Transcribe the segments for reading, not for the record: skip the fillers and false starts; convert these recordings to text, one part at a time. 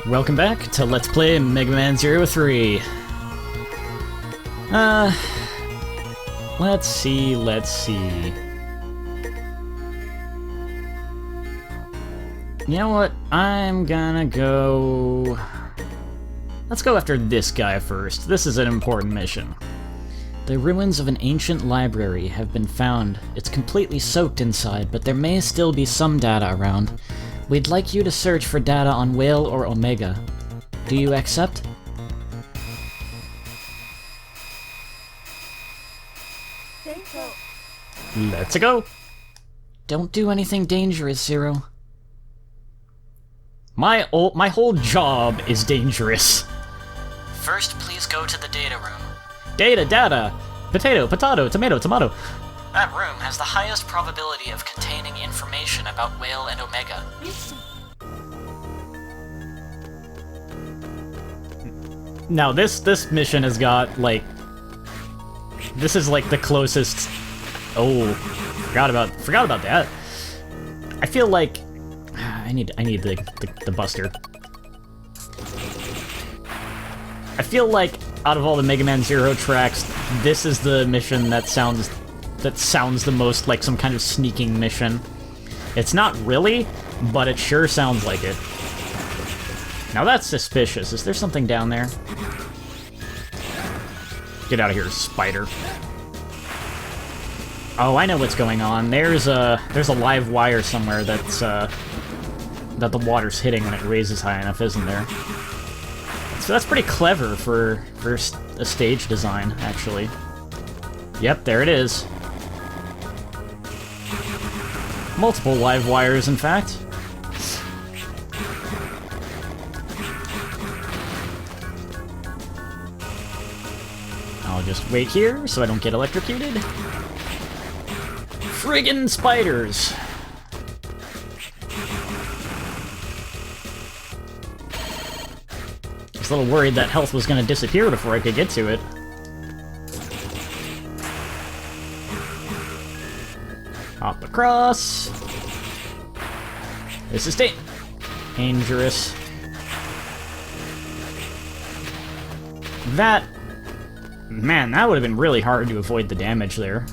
Welcome back to Let's Play Mega Man Zero 3. Let's see. You know what? I'm gonna go... Let's go after this guy first. This is an important mission. The ruins of an ancient library have been found. It's completely soaked inside, but there may still be some data around. We'd like you to search for data on Whale or Omega. Do you accept? Let's go! Don't do anything dangerous, Zero. My whole job is dangerous. First, please go to the data room. Data! Potato, tomato. That room has the highest probability of containing information about Whale and Omega. Now, this mission has got, like... This is, like, the closest... Oh, forgot about that. I feel like... I need the Buster. I feel like, out of all the Mega Man Zero tracks, this is the mission that sounds the most like some kind of sneaking mission. It's not really, but it sure sounds like it. Now that's suspicious. Is there something down there? Get out of here, spider. Oh, I know what's going on. There's a live wire somewhere that's that the water's hitting when it raises high enough, isn't there? So that's pretty clever for a stage design, actually. Yep, there it is. Multiple live wires, in fact. I'll just wait here so I don't get electrocuted. Friggin' spiders! I was a little worried that health was gonna disappear before I could get to it. Hop across. This is dangerous. Man, that would have been really hard to avoid the damage there.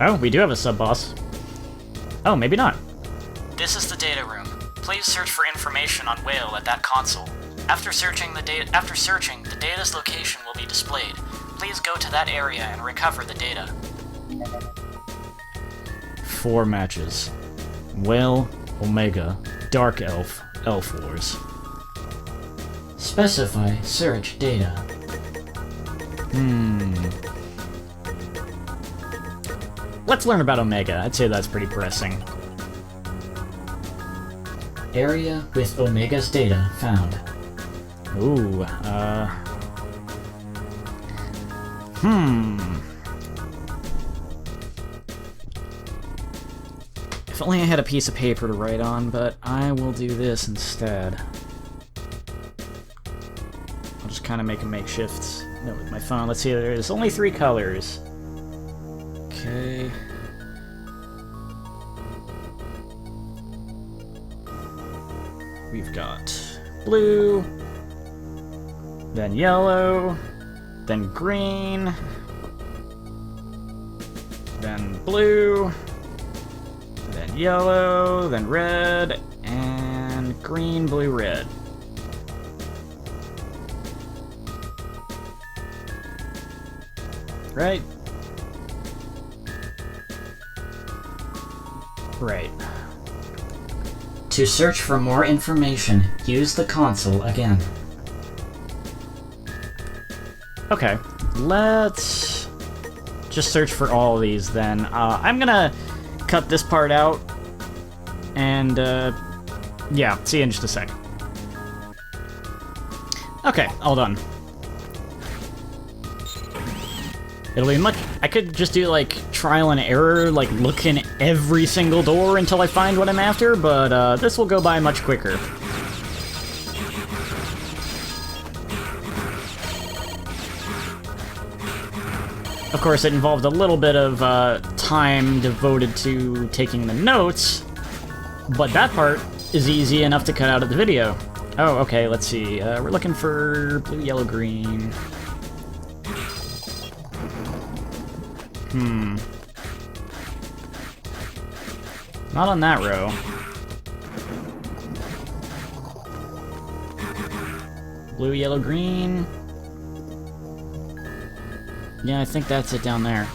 Oh, we do have a sub-boss. Oh, maybe not. This is the data room. Please search for information on Whale at that console. After searching, the data's location will be displayed. Please go to that area and recover the data. 4 matches. Whale, Omega, Dark Elf, Elf Wars. Specify search data. Let's learn about Omega. I'd say that's pretty pressing. Area with Omega's data found. Ooh, If only I had a piece of paper to write on, but I will do this instead. I'll just kind of make a makeshift note with my phone. Let's see, there's only 3 colors. Okay. We've got blue, then yellow, then green, then blue, then yellow, then red, and green, blue, red. Right? Right. To search for more information, use the console again. Okay, let's just search for all of these then. I'm gonna cut this part out, and yeah, see you in just a sec. Okay, all done. It'll be much... I could just do, like, trial and error, like, look in every single door until I find what I'm after, but, this will go by much quicker. Of course, it involved a little bit of time devoted to taking the notes, but that part is easy enough to cut out of the video. Oh, okay, let's see. We're looking for blue, yellow, green. Not on that row. Blue, yellow, green. Yeah, I think that's it down there.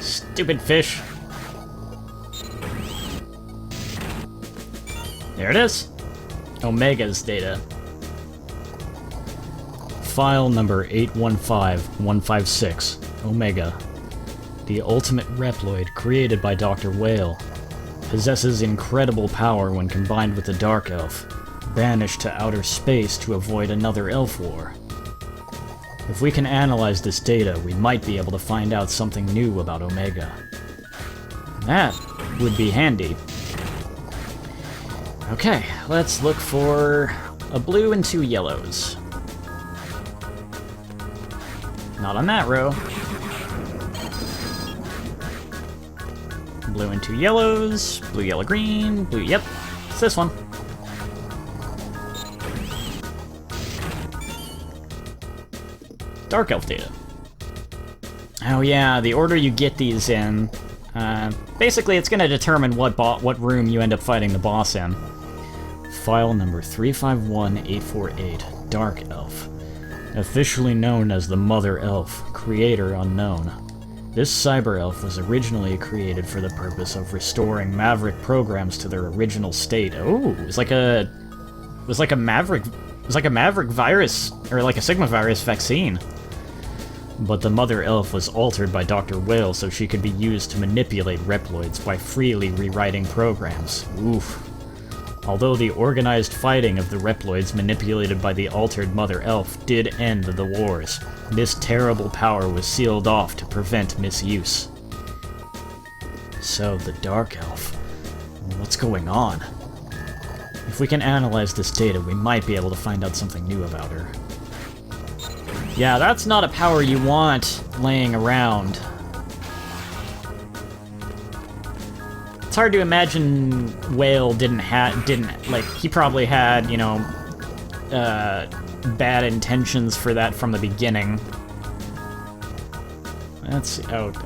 Stupid fish. There it is. Omega's data. File number 815156, Omega. The ultimate Reploid created by Dr. Whale. Possesses incredible power when combined with the Dark Elf. Banished to outer space to avoid another Elf War. If we can analyze this data, we might be able to find out something new about Omega. That would be handy. Okay, let's look for a blue and 2 yellows. Not on that row. Blue and 2 yellows, blue, yellow, green, blue, yep, it's this one. Dark Elf data. Oh yeah, the order you get these in, basically it's going to determine what room you end up fighting the boss in. File number 351848, Dark Elf. Officially known as the Mother Elf, creator unknown. This cyber elf was originally created for the purpose of restoring Maverick programs to their original state. Oh, it was like a Maverick virus, or like a Sigma virus vaccine. But the Mother Elf was altered by Dr. Whale so she could be used to manipulate Reploids by freely rewriting programs. Oof. Although the organized fighting of the Reploids manipulated by the altered Mother Elf did end the wars, this terrible power was sealed off to prevent misuse. So, the Dark Elf. What's going on? If we can analyze this data, we might be able to find out something new about her. Yeah, that's not a power you want laying around. It's hard to imagine Whale he probably had, you know, bad intentions for that from the beginning. Let's see, not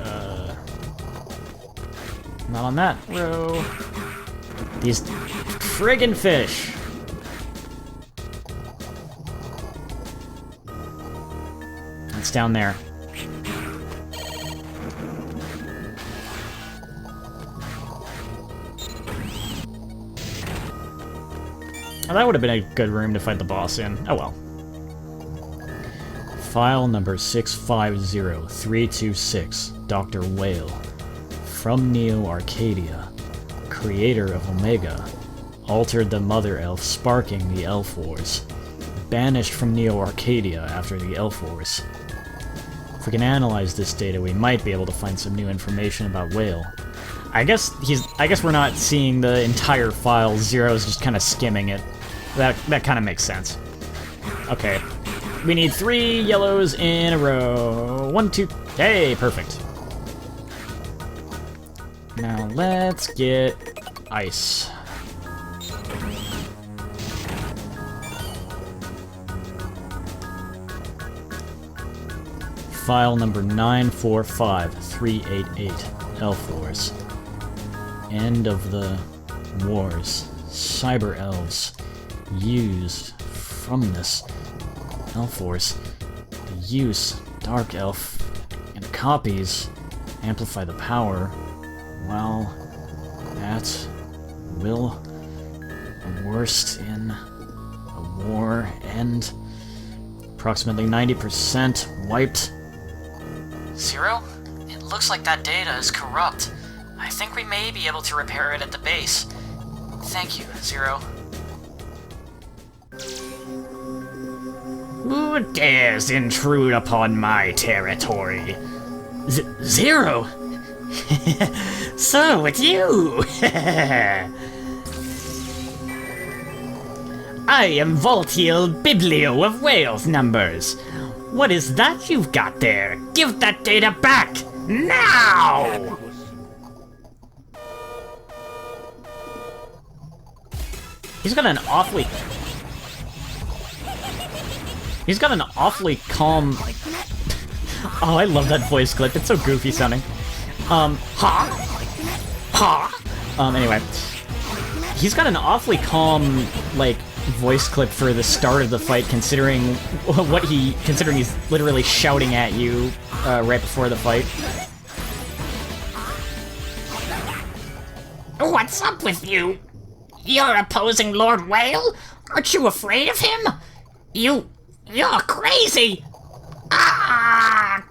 on that row. These friggin' fish! It's down there. Oh, that would have been a good room to fight the boss in. Oh well. File number 650326, Dr. Whale. From Neo Arcadia. Creator of Omega. Altered the Mother Elf, sparking the Elf Wars. Banished from Neo Arcadia after the Elf Wars. If we can analyze this data, we might be able to find some new information about Whale. I guess we're not seeing the entire file. Zero's just kind of skimming it. That kind of makes sense. Okay. We need 3 yellows in a row. 1, 2... Hey, perfect. Now let's get ice. File number 945388, Elf Wars. End of the wars. Cyber elves used from this Elf Wars to use Dark Elf and copies amplify the power. Well, that will the worst in a war end. Approximately 90% wiped. Zero? It looks like that data is corrupt. I think we may be able to repair it at the base. Thank you, Zero. Who dares intrude upon my territory? Zero? So, it's you! I am Voltiel Biblio of Wales numbers. What is that you've got there? Give that data back! Now! He's got an awfully calm... Oh, I love that voice clip. It's so goofy sounding. Anyway. He's got an awfully calm, like, voice clip for the start of the fight, considering he's literally shouting at you right before the fight. What's up with you? You're opposing Lord Whale? Aren't you afraid of him? You're crazy! Ah!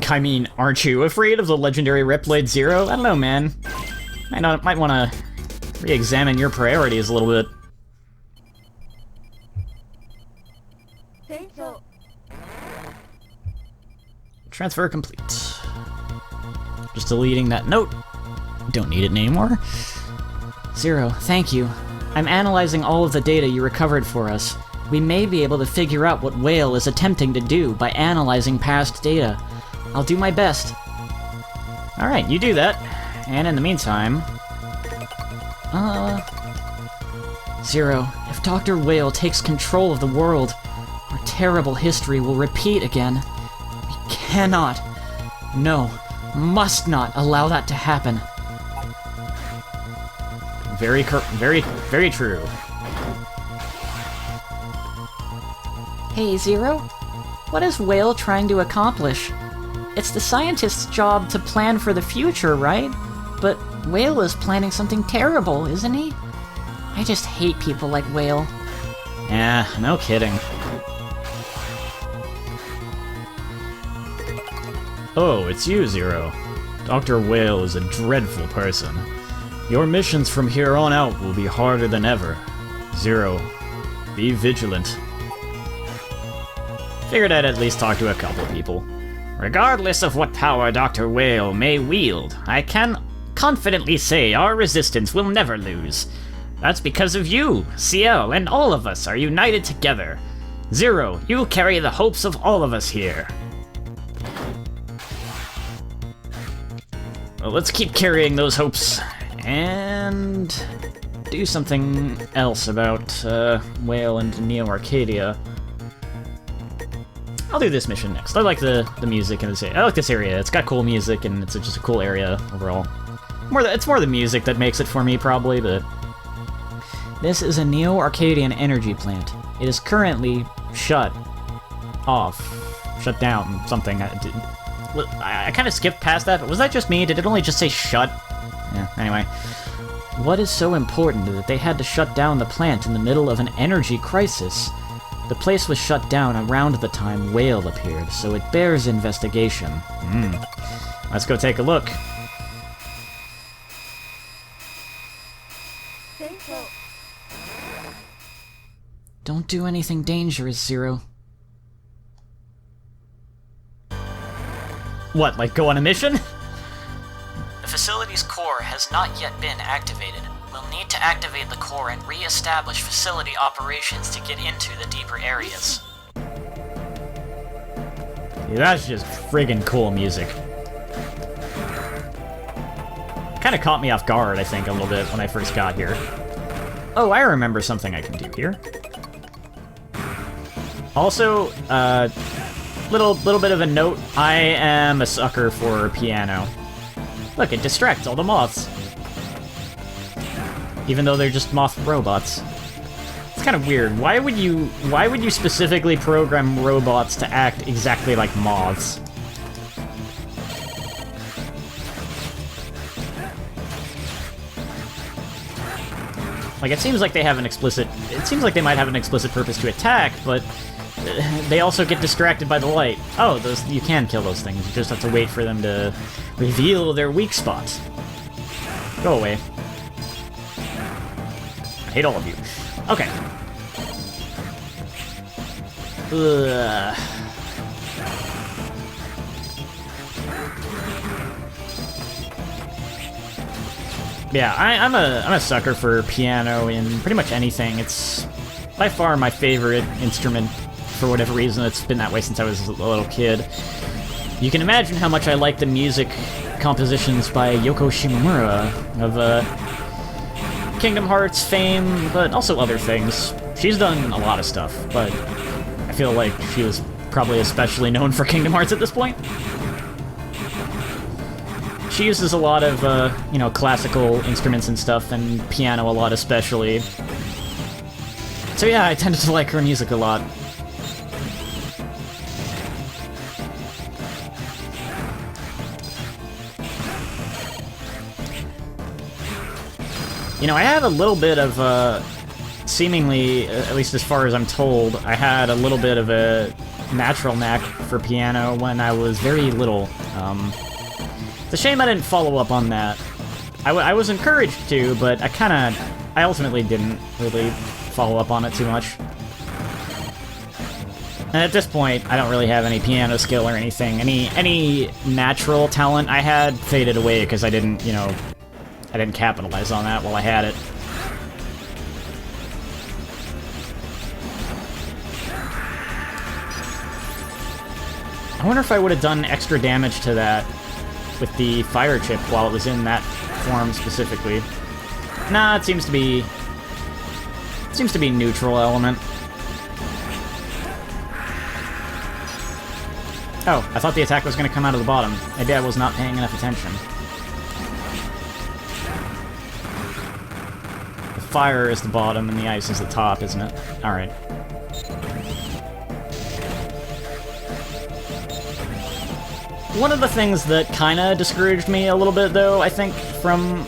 I mean, aren't you afraid of the legendary Reploid Zero? I don't know, man. Might want to re-examine your priorities a little bit. Transfer complete. Just deleting that note. Don't need it anymore. Zero, thank you. I'm analyzing all of the data you recovered for us. We may be able to figure out what Whale is attempting to do by analyzing past data. I'll do my best. Alright, you do that. And in the meantime... Zero, if Dr. Whale takes control of the world, our terrible history will repeat again. We cannot, no, must not allow that to happen. Very true. Hey, Zero? What is Whale trying to accomplish? It's the scientist's job to plan for the future, right? But Whale is planning something terrible, isn't he? I just hate people like Whale. Yeah, no kidding. Oh, it's you, Zero. Dr. Whale is a dreadful person. Your missions from here on out will be harder than ever. Zero, be vigilant. Figured I'd at least talk to a couple people. Regardless of what power Dr. Whale may wield, I can confidently say our resistance will never lose. That's because of you, CL, and all of us are united together. Zero, you carry the hopes of all of us here. Well, let's keep carrying those hopes, and do something else about Whale and Neo Arcadia. I'll do this mission next. I like the music in this area. I like this area. It's got cool music, and it's just a cool area overall. It's more the music that makes it for me, probably, but... This is a Neo Arcadian energy plant. It is currently shut down, something. I kind of skipped past that, but was that just me? Did it only just say shut? Yeah, anyway. What is so important that they had to shut down the plant in the middle of an energy crisis? The place was shut down around the time Whale appeared, so it bears investigation. Let's go take a look. Don't do anything dangerous, Zero. What, like go on a mission? The facility's core has not yet been activated. We'll need to activate the core and re-establish facility operations to get into the deeper areas. Yeah, that's just friggin' cool music. Kinda caught me off guard, I think, a little bit when I first got here. Oh, I remember something I can do here. Also, little bit of a note, I am a sucker for piano. Look, it distracts all the moths. Even though they're just moth robots. It's kind of weird. Why would you specifically program robots to act exactly like moths? Like, it seems like they have an explicit... It seems like they might have an explicit purpose to attack, but... They also get distracted by the light. Oh, you can kill those things. You just have to wait for them to reveal their weak spots. Go away. I hate all of you. Okay. Ugh. Yeah, I'm a sucker for piano in pretty much anything. It's by far my favorite instrument. For whatever reason, it's been that way since I was a little kid. You can imagine how much I like the music compositions by Yoko Shimomura of Kingdom Hearts fame, but also other things. She's done a lot of stuff, but I feel like she was probably especially known for Kingdom Hearts at this point. She uses a lot of, you know, classical instruments and stuff, and piano a lot especially. So yeah, I tended to like her music a lot. You know, I had a little bit of, seemingly, at least as far as I'm told, I had a little bit of a natural knack for piano when I was very little. It's a shame I didn't follow up on that. I was encouraged to, but I ultimately didn't really follow up on it too much. And at this point, I don't really have any piano skill or anything. Any natural talent I had faded away because I didn't, you know, I didn't capitalize on that while I had it. I wonder if I would have done extra damage to that with the fire chip while it was in that form specifically. Nah, it seems to be neutral element. Oh, I thought the attack was going to come out of the bottom. Maybe I was not paying enough attention. The fire is the bottom and the ice is the top, isn't it? Alright. One of the things that kinda discouraged me a little bit, though, I think, from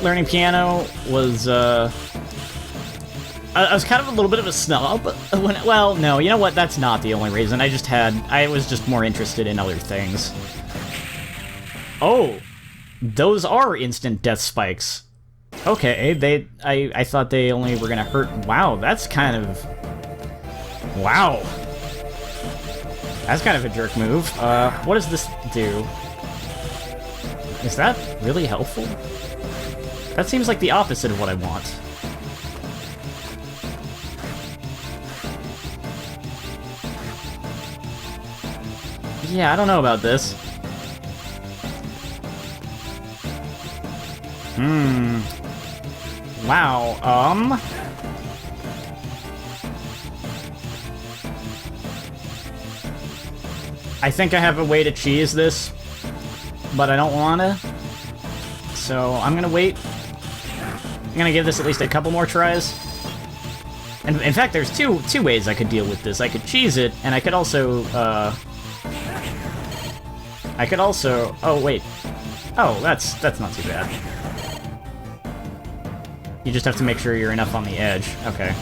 learning piano was, I was kind of a little bit of a snob well, no, you know what, that's not the only reason. I was just more interested in other things. Oh, those are instant death spikes. Okay, I thought they only were gonna hurt. Wow, that's kind of... Wow. That's kind of a jerk move. What does this do? Is that really helpful? That seems like the opposite of what I want. Yeah, I don't know about this. Wow, I think I have a way to cheese this, but I don't wanna. So I'm gonna wait. I'm gonna give this at least a couple more tries. And in fact, there's two ways I could deal with this. I could cheese it, and I could also, oh, wait. Oh, that's not too bad. You just have to make sure you're enough on the edge. Okay.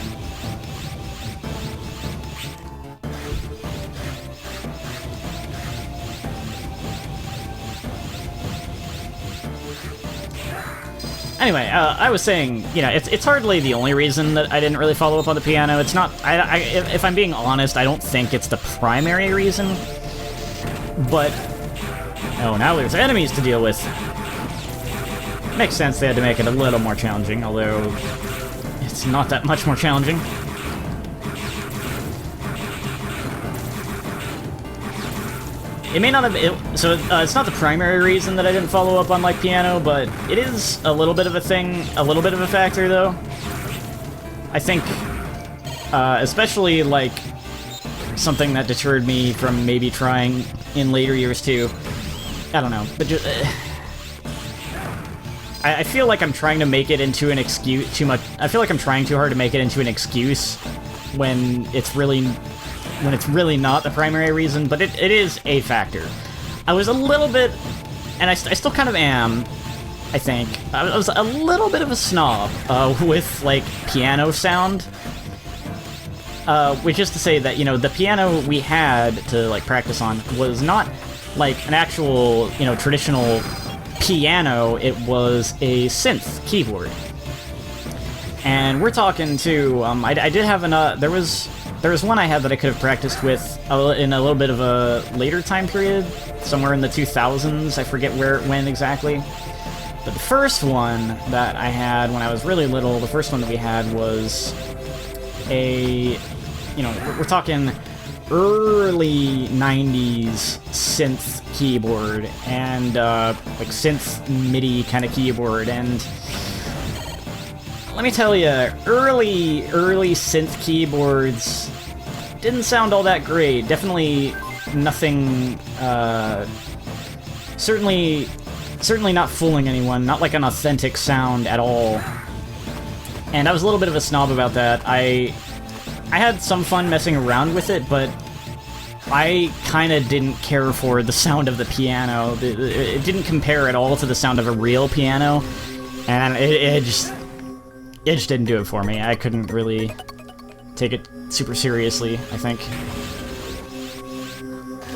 Anyway, I was saying, you know, it's hardly the only reason that I didn't really follow up on the piano. It's not, if I'm being honest, I don't think it's the primary reason. But, oh, now there's enemies to deal with. Makes sense they had to make it a little more challenging, although it's not that much more challenging. It may not have... it's not the primary reason that I didn't follow up on, like, piano, but it is a little bit of a thing, a little bit of a factor, though. I think, especially, like, something that deterred me from maybe trying in later years, too. I don't know, but just... I feel like I'm trying to make it into an excuse too much. I feel like I'm trying too hard to make it into an excuse when it's really not the primary reason, but it is a factor. I was a little bit, and I still kind of am, I think. I was a little bit of a snob with, like, piano sound. Which is to say that, you know, the piano we had to, like, practice on was not, like, an actual, you know, traditional piano. It was a synth keyboard. And we're talking to, I did have there was one I had that I could have practiced with in a little bit of a later time period, somewhere in the 2000s, I forget when exactly. But the first one that I had when I was really little, the first one that we had was a, you know, we're talking early 90s synth keyboard and like synth MIDI kind of keyboard, and let me tell you, early synth keyboards didn't sound all that great. Definitely nothing, certainly not fooling anyone, not like an authentic sound at all. And I was a little bit of a snob about that. I had some fun messing around with it, but I kind of didn't care for the sound of the piano. It didn't compare at all to the sound of a real piano, and it just didn't do it for me. I couldn't really take it super seriously, I think.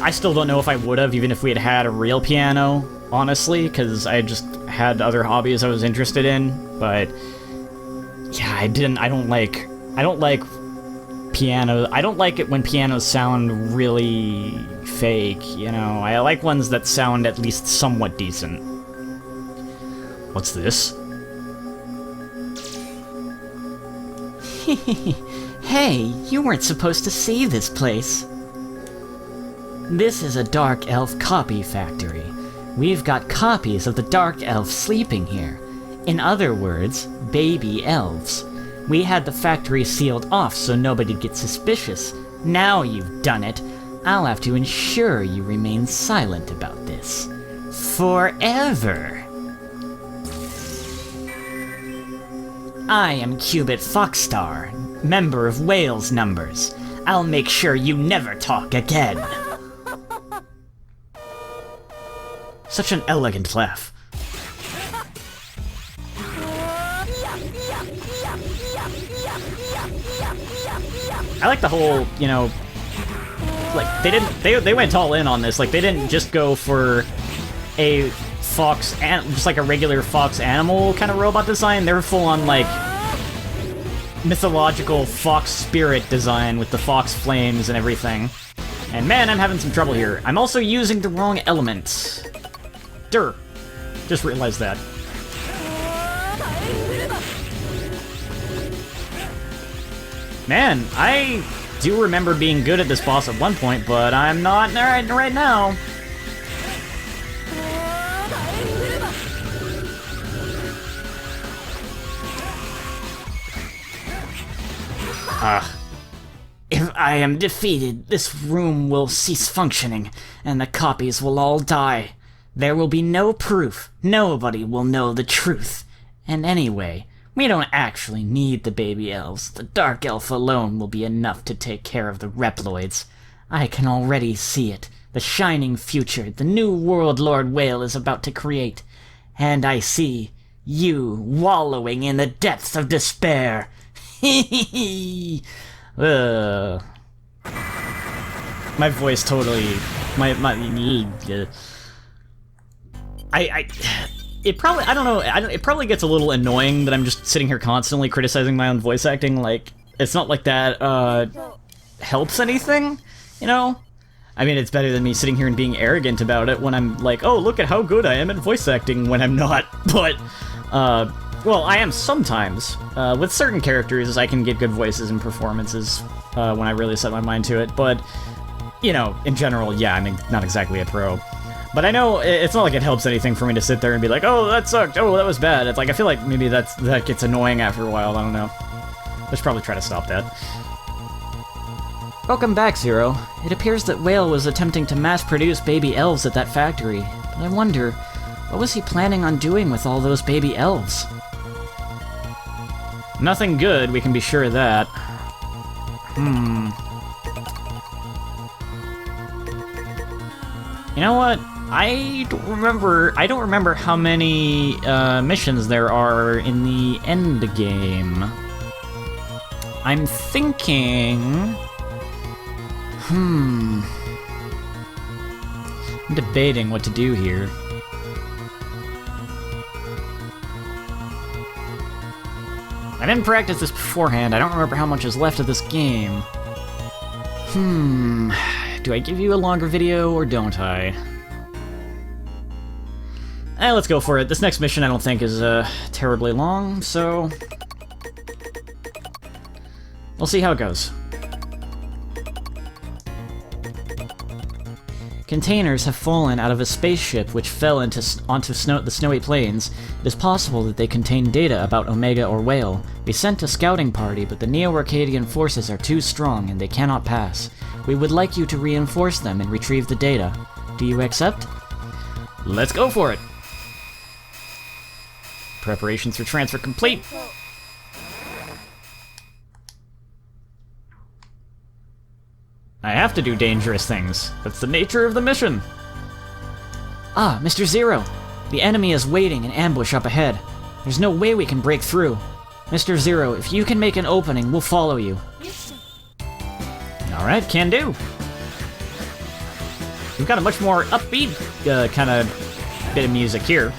I still don't know if I would have, even if we had had a real piano, honestly, because I just had other hobbies I was interested in, but yeah, I don't like piano. I don't like it when pianos sound really fake, you know. I like ones that sound at least somewhat decent. What's this? Hey, you weren't supposed to see this place. This is a Dark Elf copy factory. We've got copies of the Dark Elves sleeping here. In other words, baby elves. We had the factory sealed off so nobody'd get suspicious. Now you've done it, I'll have to ensure you remain silent about this. Forever. I am Cubit Foxstar, member of Whale's Numbers. I'll make sure you never talk again. Such an elegant laugh. I like the whole, you know, like they went all in on this. Like they didn't just go for a fox and just like a regular fox animal kind of robot design. They're full on like mythological fox spirit design with the fox flames and everything. And man, I'm having some trouble here. I'm also using the wrong element. Just realized that. Man, I do remember being good at this boss at one point, but I'm not right now. If I am defeated, this room will cease functioning, and the copies will all die. There will be no proof. Nobody will know the truth. And anyway, we don't actually need the baby elves. The Dark Elf alone will be enough to take care of the Reploids. I can already see it. The shining future the new world Lord Whale is about to create. And I see you wallowing in the depths of despair. My voice totally... It probably, I don't know, it probably gets a little annoying that I'm just sitting here constantly criticizing my own voice acting. Like, it's not like that, helps anything, you know? I mean, it's better than me sitting here and being arrogant about it when I'm like, oh, look at how good I am at voice acting, when I'm not. But, well, I am sometimes. With certain characters, I can get good voices and performances, when I really set my mind to it. But, you know, in general, yeah, I'm not exactly a pro. But I know it's not like it helps anything for me to sit there and be like, oh, that sucked, oh, that was bad. It's like, I feel like maybe that gets annoying after a while, I don't know. I should probably try to stop that. Welcome back, Zero. It appears that Whale was attempting to mass-produce baby elves at that factory. But I wonder, what was he planning on doing with all those baby elves? Nothing good, we can be sure of that. You know what? I don't remember how many missions there are in the end game. I'm thinking... I'm debating what to do here. I didn't practice this beforehand. I don't remember how much is left of this game. Do I give you a longer video or don't I? Let's go for it. This next mission I don't think is terribly long, so we'll see how it goes. Containers have fallen out of a spaceship which fell onto the snowy plains. It is possible that they contain data about Omega or Whale. We sent a scouting party, but the Neo-Arcadian forces are too strong and they cannot pass. We would like you to reinforce them and retrieve the data. Do you accept? Let's go for it! Preparations for transfer complete. I have to do dangerous things. That's the nature of the mission. Ah, Mr. Zero. The enemy is waiting in ambush up ahead. There's no way we can break through. Mr. Zero, if you can make an opening, we'll follow you. Alright, can do. We've got a much more upbeat kind of bit of music here.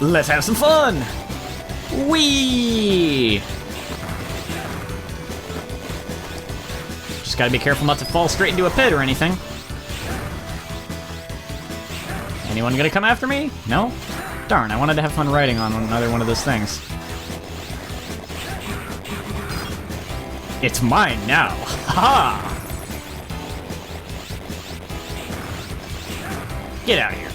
Let's have some fun! Whee! Just gotta be careful not to fall straight into a pit or anything. Anyone gonna come after me? No? Darn, I wanted to have fun riding on another one of those things. It's mine now! Ha! Get out of here.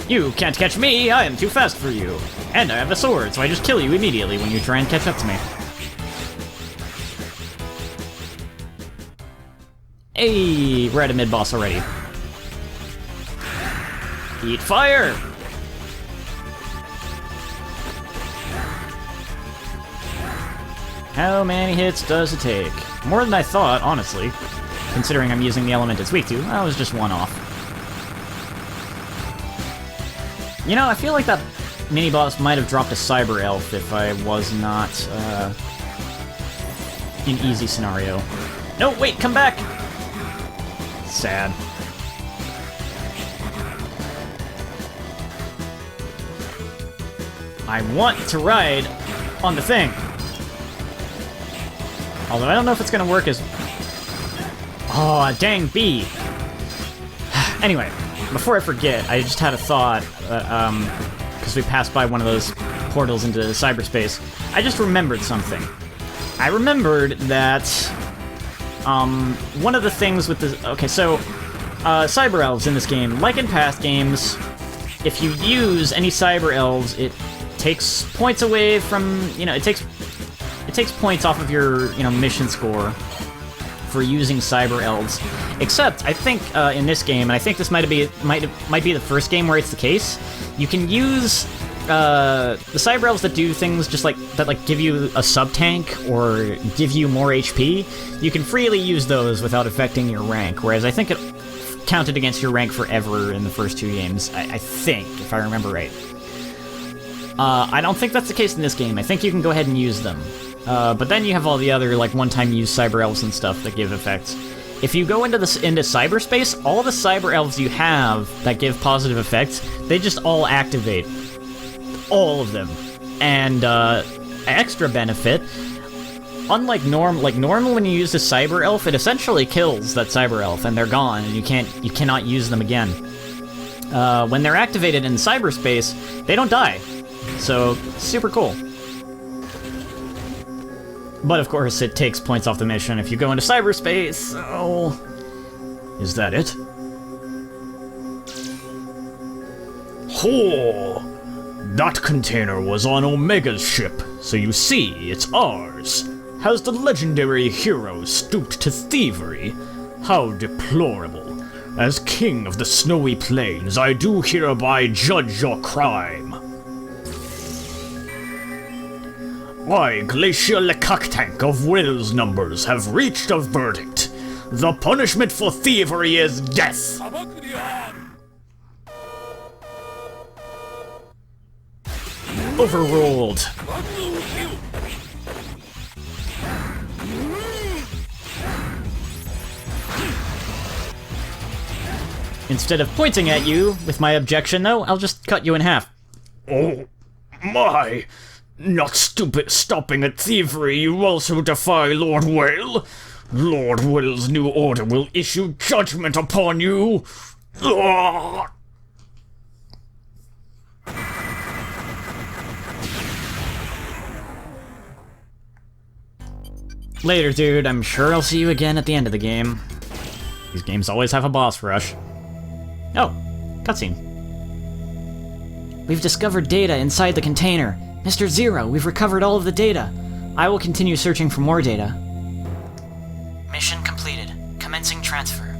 You can't catch me, I am too fast for you. And I have a sword, so I just kill you immediately when you try and catch up to me. Hey, we're at a mid-boss already. Eat fire! How many hits does it take? More than I thought, honestly. Considering I'm using the element it's weak to, I was just one off. You know, I feel like that mini-boss might have dropped a Cyber Elf if I was not, in easy scenario. No, wait, come back! Sad. I want to ride on the thing. Although I don't know if it's gonna work as... Oh, dang bee! Anyway, before I forget, I just had a thought, because we passed by one of those portals into cyberspace. I just remembered something. I remembered that, one of the things with the... Okay, so, Cyber Elves in this game, like in past games, if you use any Cyber Elves, it takes points away from, you know, it takes points off of your, you know, mission score for using Cyber Elves. Except, I think, in this game, and I think this might be the first game where it's the case, you can use, the Cyber Elves that do things just like, that like give you a sub-tank or give you more HP, you can freely use those without affecting your rank, whereas I think it counted against your rank forever in the first two games, I think, if I remember right. I don't think that's the case in this game. I think you can go ahead and use them. But then you have all the other, like, one-time use Cyber Elves and stuff that give effects. If you go into cyberspace, all the Cyber Elves you have that give positive effects, they just all activate. All of them. And, extra benefit, unlike normal when you use a Cyber Elf, it essentially kills that Cyber Elf, and they're gone, and you cannot use them again. When they're activated in cyberspace, they don't die. So, super cool. But of course, it takes points off the mission if you go into cyberspace, so... Is that it? Ho! That container was on Omega's ship, so you see, it's ours. Has the legendary hero stooped to thievery? How deplorable. As king of the snowy plains, I do hereby judge your crime. I, Glacier Lekaktank of Will's numbers, have reached a verdict. The punishment for thievery is death. Overruled. Instead of pointing at you with my objection, though, I'll just cut you in half. Oh, my... Not stopping at thievery, you also defy Lord Whale? Lord Will's new order will issue judgment upon you! Ugh. Later, dude. I'm sure I'll see you again at the end of the game. These games always have a boss rush. Oh, cutscene. We've discovered data inside the container. Mr. Zero, we've recovered all of the data. I will continue searching for more data. Mission completed. Commencing transfer.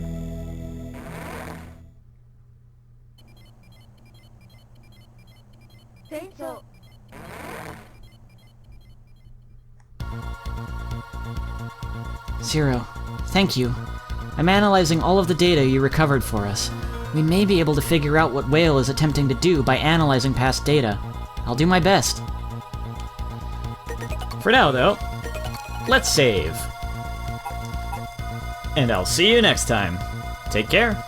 Zero, thank you. I'm analyzing all of the data you recovered for us. We may be able to figure out what Whale is attempting to do by analyzing past data. I'll do my best. For now, though, let's save. And I'll see you next time. Take care.